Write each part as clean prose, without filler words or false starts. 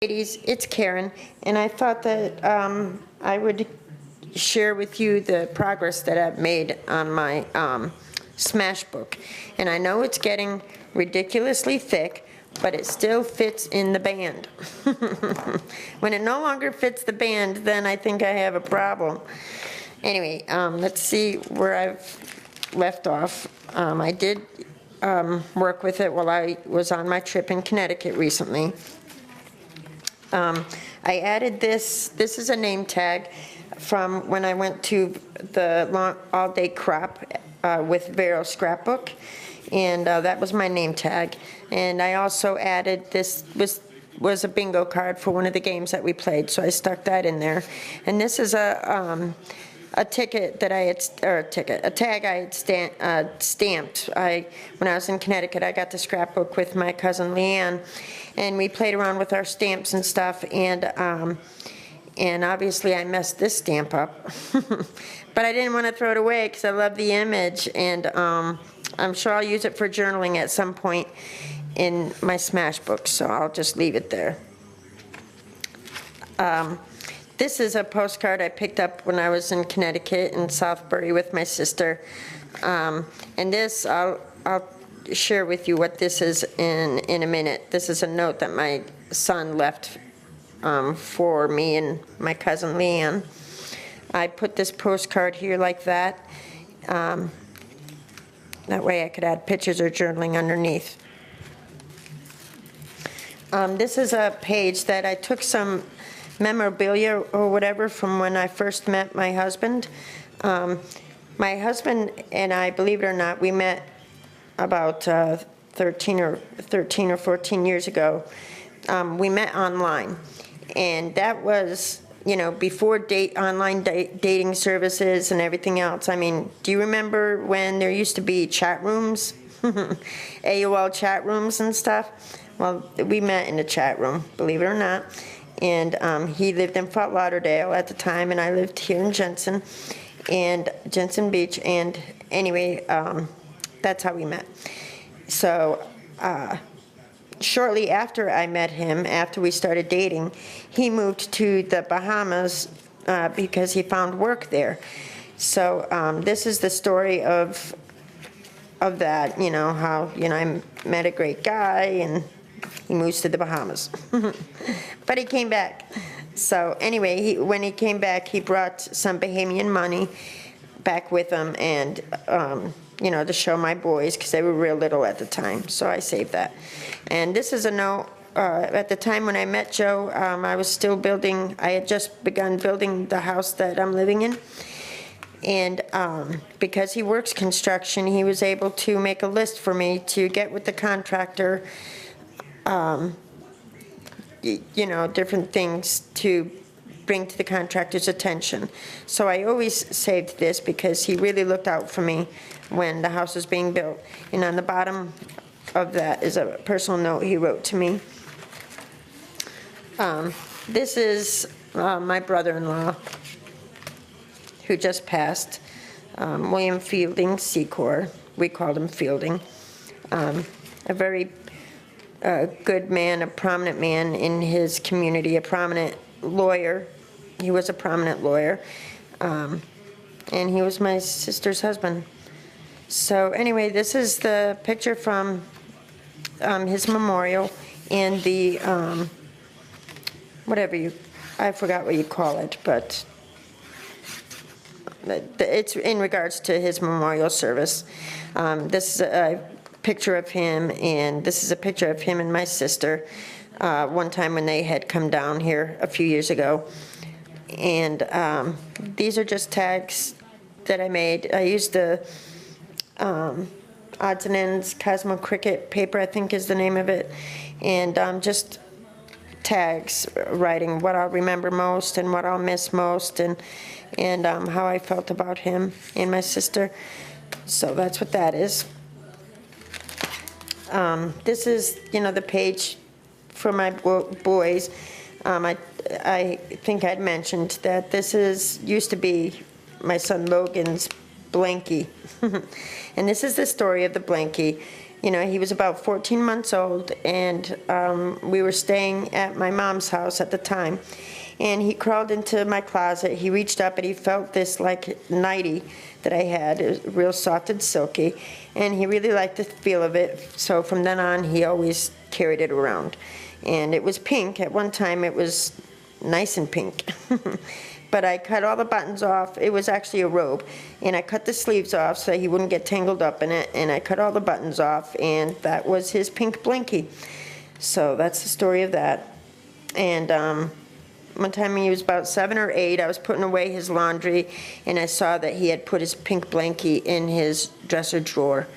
Ladies, it's Karen, and I thought that I would share with you the progress that I've made on my Smash book. And I know it's getting ridiculously thick, but it still fits in the band. When it no longer fits the band, then I think I have a problem. Anyway, let's see where I've left off. I did work with it while I was on my trip in Connecticut recently. I added this is a name tag from when I went to the all-day crop with Vero scrapbook, and that was my name tag. And I also added this was a bingo card for one of the games that we played, so I stuck that in there. And this is a ticket that I had, or a tag I had stamped. When I was in Connecticut, I got the scrapbook with my cousin Leanne, and we played around with our stamps and stuff, and obviously I messed this stamp up. But I didn't want to throw it away because I love the image, and I'm sure I'll use it for journaling at some point in my Smash book, so I'll just leave it there. This is a postcard I picked up when I was in Connecticut in Southbury with my sister. And this, I'll share with you what this is in a minute. This is a note that my son left for me and my cousin Leanne. I put this postcard here like that. That way I could add pictures or journaling underneath. This is a page that I took some memorabilia or whatever from when I first met my husband. My husband and I, believe it or not, we met about 13 or 14 years ago. We met online, and that was, before online dating services and everything else. I mean, do you remember when there used to be chat rooms, AOL chat rooms and stuff? Well, we met in a chat room, believe it or not. And he lived in Fort Lauderdale at the time, and I lived here in Jensen Beach. And anyway, that's how we met. So shortly after I met him, after we started dating, he moved to the Bahamas because he found work there. So this is the story of that, how, I met a great guy, and he moves to the Bahamas. But he came back. So anyway, when he came back, he brought some Bahamian money back with him, and, to show my boys, because they were real little at the time. So I saved that. And this is a note. At the time when I met Joe, I had just begun building the house that I'm living in. And because he works construction, he was able to make a list for me to get with the contractor, different things to bring to the contractor's attention. So I always saved this because he really looked out for me when the house was being built. And on the bottom of that is a personal note he wrote to me. This is my brother-in-law, who just passed, William Fielding Secor. We called him Fielding. A very good man, a prominent man in his community, a prominent lawyer. He was a prominent lawyer, and he was my sister's husband. So anyway, this is the picture from his memorial and the I forgot what you call it, but it's in regards to his memorial service. This is a picture of him, and this is a picture of him and my sister one time when they had come down here a few years ago. And these are just tags that I made. I used the Odds and Ends Cosmo Cricket paper, I think is the name of it, and just tags writing what I'll remember most and what I'll miss most, and how I felt about him and my sister. So that's what that is. This is, the page for my boys. I think I'd mentioned that this used to be my son Logan's blankie. And this is the story of the blankie. You know, he was about 14 months old, and we were staying at my mom's house at the time. And he crawled into my closet. He reached up and he felt this like nightie that I had. It was real soft and silky, and he really liked the feel of it. So from then on, he always carried it around. And it was pink. At one time, it was nice and pink. But I cut all the buttons off. It was actually a robe. And I cut the sleeves off so he wouldn't get tangled up in it. And I cut all the buttons off, and that was his pink blankie. So that's the story of that. And one time he was about 7 or 8, I was putting away his laundry, and I saw that he had put his pink blankie in his dresser drawer.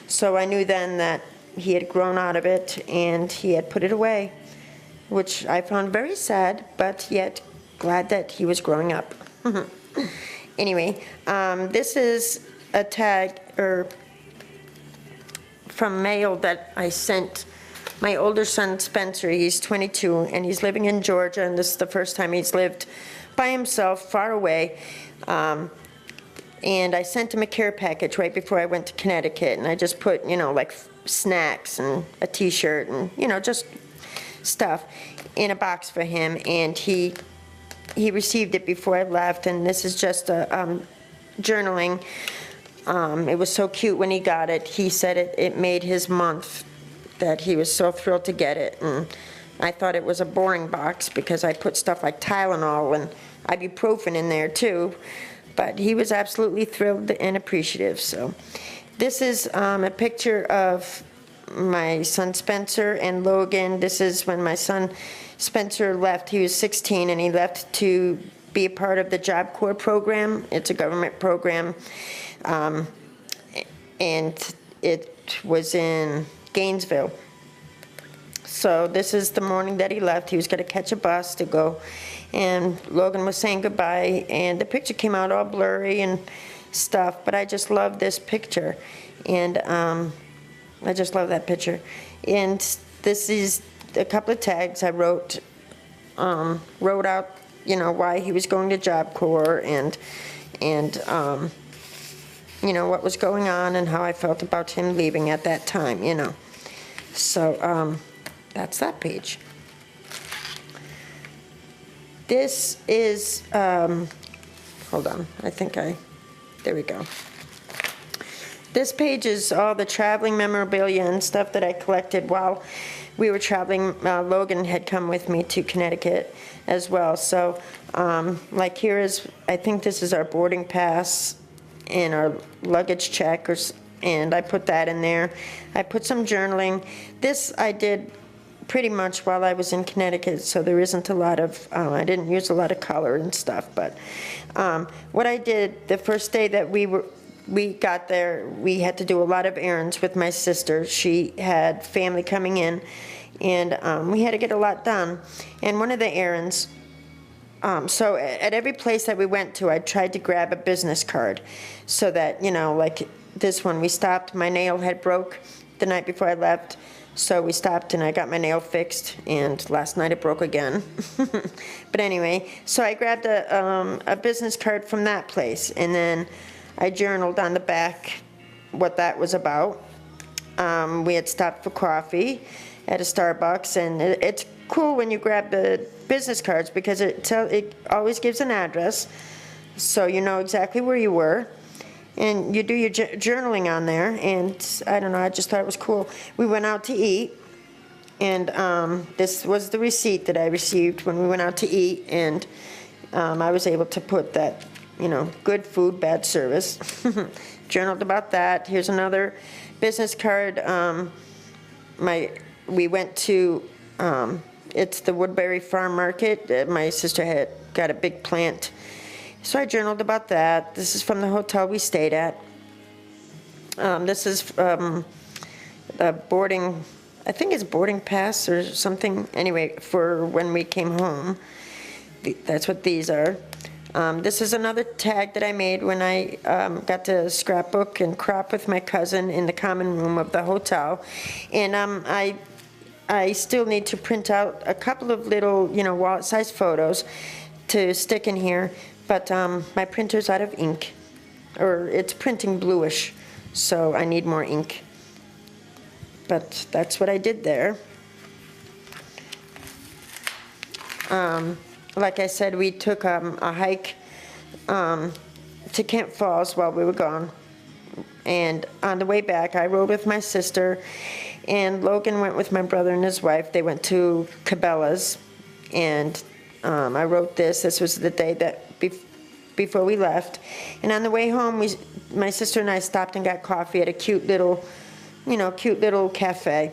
So I knew then that he had grown out of it, and he had put it away, which I found very sad, but yet glad that he was growing up. Anyway, this is a tag from mail that I sent my older son Spencer. He's 22 and he's living in Georgia, and this is the first time he's lived by himself far away. And I sent him a care package right before I went to Connecticut, and I just put, you know, like snacks and a t-shirt and, you know, just stuff in a box for him. And he received it before I left, and this is just a journaling. It was so cute when he got it. He said it made his month, that he was so thrilled to get it. And I thought it was a boring box because I put stuff like Tylenol and ibuprofen in there too. But he was absolutely thrilled and appreciative. So this is a picture of my son Spencer and Logan. This is when my son Spencer left. He was 16 and he left to be a part of the Job Corps program. It's a government program. And it was in Gainesville. So this is the morning that he left. He was going to catch a bus to go, and Logan was saying goodbye, and the picture came out all blurry and stuff, but I just love this picture, and I just love that picture. And this is a couple of tags I wrote out, you know, why he was going to Job Corps, and you know, what was going on and how I felt about him leaving at that time, you know. So that's that page. This is, hold on, there we go. This page is all the traveling memorabilia and stuff that I collected while we were traveling. Logan had come with me to Connecticut as well. So like here is, I think this is our boarding pass and our luggage check, and I put that in there. I put some journaling. This I did pretty much while I was in Connecticut, so there isn't a lot of, I didn't use a lot of color and stuff, but what I did the first day that we got there, we had to do a lot of errands with my sister. She had family coming in, and we had to get a lot done. And one of the errands, so at every place that we went to, I tried to grab a business card so that, you know, like this one, we stopped. My nail had broke the night before I left, so we stopped and I got my nail fixed, and last night it broke again. But anyway, so I grabbed a business card from that place, and then I journaled on the back what that was about. We had stopped for coffee at a Starbucks, and it's cool when you grab the business cards because it always gives an address, so you know exactly where you were, and you do your journaling on there. And I don't know, I just thought it was cool. We went out to eat, and this was the receipt that I received when we went out to eat, and I was able to put that, you know, good food, bad service. Journaled about that. Here's another business card. We went to, it's the Woodbury Farm Market. My sister had got a big plant, so I journaled about that. This is from the hotel we stayed at. This is a boarding, I think it's boarding pass or something, anyway, for when we came home. That's what these are. This is another tag that I made when I got to scrapbook and crop with my cousin in the common room of the hotel. And I still need to print out a couple of little, you know, wallet-sized photos to stick in here, but my printer's out of ink, or it's printing bluish, so I need more ink. but that's what I did there. Like I said, we took a hike to Kent Falls while we were gone. And on the way back, I rode with my sister, and Logan went with my brother and his wife. They went to Cabela's, and I wrote this. This was the day that before we left. And on the way home, my sister and I stopped and got coffee at a cute little cafe.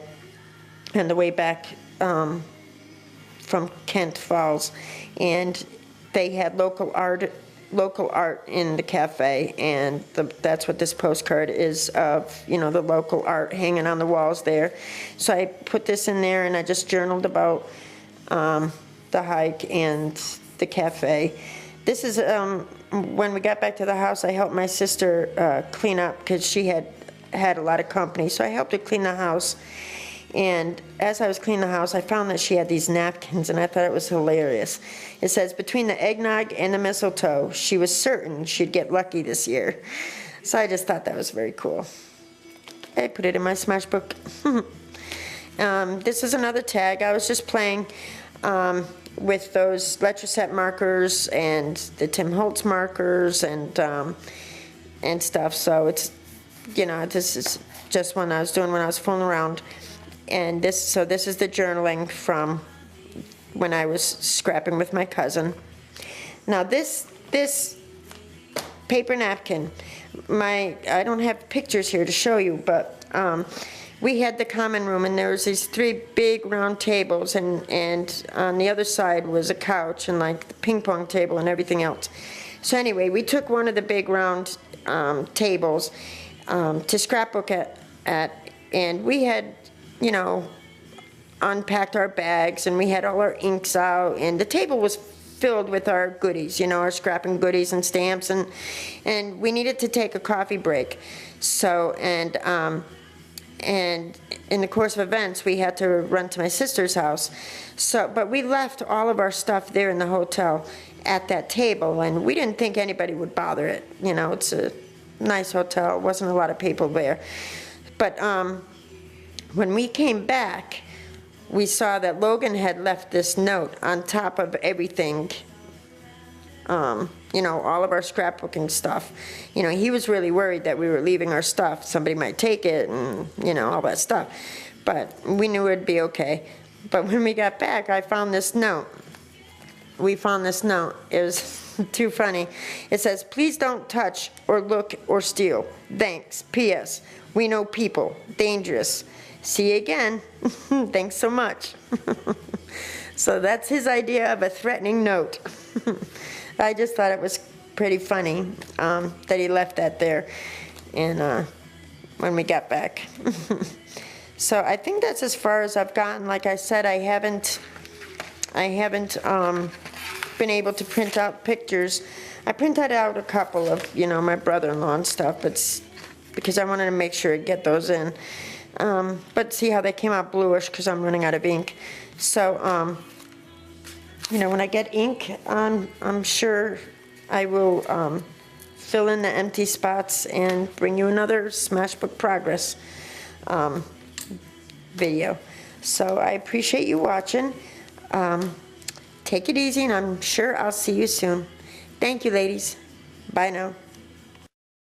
On the way back from Kent Falls, and they had local art in the cafe, and that's what this postcard is of, the local art hanging on the walls there. So I put this in there, and I just journaled about the hike and the cafe. This is when we got back to the house, I helped my sister clean up because she had a lot of company, so I helped her clean the house. And as I was cleaning the house, I found that she had these napkins, and I thought it was hilarious. It says, between the eggnog and the mistletoe, she was certain she'd get lucky this year. So I just thought that was very cool. I put it in my smash book. This is another tag. I was just playing with those Letraset markers and the Tim Holtz markers and stuff. So it's, this is just one I was doing when I was fooling around. And this is the journaling from when I was scrapping with my cousin. Now this paper napkin, I don't have pictures here to show you, but we had the common room, and there was these 3 big round tables, and on the other side was a couch and like the ping pong table and everything else. So anyway, we took one of the big round tables to scrapbook at, and we had unpacked our bags, and we had all our inks out, and the table was filled with our goodies, our scrapping goodies and stamps, and we needed to take a coffee break. So, and in the course of events, we had to run to my sister's house. So, but we left all of our stuff there in the hotel at that table, and we didn't think anybody would bother it. It's a nice hotel, wasn't a lot of people there. But when we came back, we saw that Logan had left this note on top of everything, all of our scrapbooking stuff. He was really worried that we were leaving our stuff. Somebody might take it and, all that stuff. But we knew it'd be okay. But when we got back, I found this note. We found this note. It was too funny. It says, please don't touch or look or steal. Thanks. P.S. We know people. Dangerous. See you again. Thanks so much. So that's his idea of a threatening note. I just thought it was pretty funny that he left that there, and when we got back. So I think that's as far as I've gotten. Like I said, I haven't been able to print out pictures. I printed out a couple of my brother-in-law and stuff, but because I wanted to make sure to get those in. But see how they came out bluish because I'm running out of ink. So, when I get ink, I'm sure I will fill in the empty spots and bring you another Smashbook Progress video. So I appreciate you watching. Take it easy, and I'm sure I'll see you soon. Thank you, ladies. Bye now.